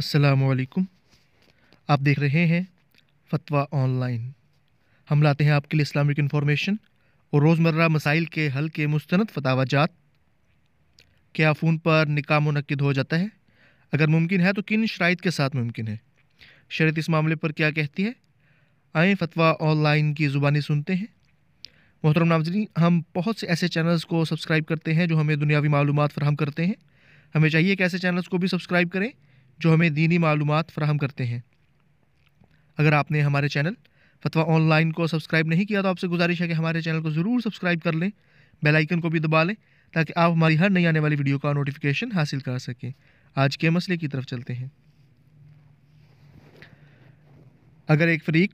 अस्सलामुअलैकुम। आप देख रहे हैं फ़तवा ऑनलाइन। हम लाते हैं आपके लिए इस्लामिक इन्फॉर्मेशन और रोज़मर्रा मसाइल के हल के मुस्तनद फतावाजात। क्या फ़ोन पर निकाह मुनक्किद हो जाता है? अगर मुमकिन है तो किन शराइत के साथ मुमकिन है? शरीयत इस मामले पर क्या कहती है? आएँ फ़तवा ऑनलाइन की ज़ुबानी सुनते हैं। मोहतरम नाज़रीन, हम बहुत से ऐसे चैनल्स को सब्सक्राइब करते हैं जो हमें दुनियावी मालूमात फ़राहम करते हैं। हमें चाहिए कि ऐसे चैनल्स को भी सब्सक्राइब करें जो हमें दीनी मालूमात फ़राहम करते हैं। अगर आपने हमारे चैनल फ़तवा ऑनलाइन को सब्सक्राइब नहीं किया तो आपसे गुजारिश है कि हमारे चैनल को ज़रूर सब्सक्राइब कर लें, बेल आइकन को भी दबा लें ताकि आप हमारी हर नई आने वाली वीडियो का नोटिफिकेशन हासिल कर सकें। आज के मसले की तरफ चलते हैं। अगर एक फ़रीक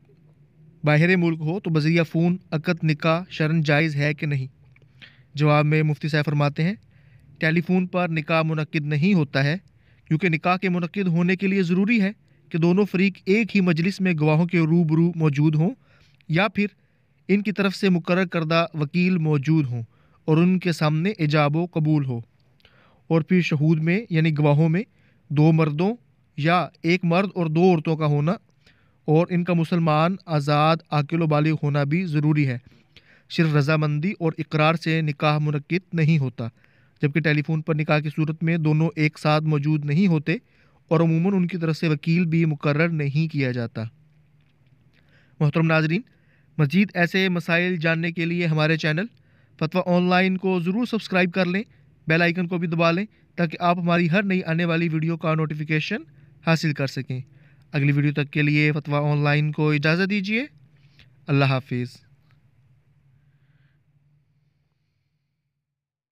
बाहर मुल्क हो तो बज़रिया फ़ोन अक़द निकाह शरन जायज़ है कि नहीं? जवाब में मुफ्ती साहब फरमाते हैं, टेलीफोन पर निकाह मुनक्किद नहीं होता है क्योंकि निकाह के मुनक्किद होने के लिए ज़रूरी है कि दोनों फ़रीक एक ही मजलिस में गवाहों के रूबरू मौजूद हों या फिर इनकी तरफ से मुकर्रर करदा वकील मौजूद हों और उनके सामने इजाब कबूल हो, और फिर शहूद में यानी गवाहों में दो मर्दों या एक मर्द और दो औरतों का होना और इनका मुसलमान आज़ाद आकिल बालिग होना भी ज़रूरी है। सिर्फ रजामंदी और इकरार से निकाह मुनक्किद नहीं होता, जबकि टेलीफोन पर निकाह की सूरत में दोनों एक साथ मौजूद नहीं होते और अमूमन उनकी तरफ से वकील भी मुकर्रर नहीं किया जाता। मोहतरम नाजरीन, मज़ीद ऐसे मसाइल जानने के लिए हमारे चैनल फ़तवा ऑनलाइन को ज़रूर सब्सक्राइब कर लें, बेल आइकन को भी दबा लें ताकि आप हमारी हर नई आने वाली वीडियो का नोटिफिकेशन हासिल कर सकें। अगली वीडियो तक के लिए फ़तवा ऑनलाइन को इजाज़त दीजिए। अल्लाह हाफिज़।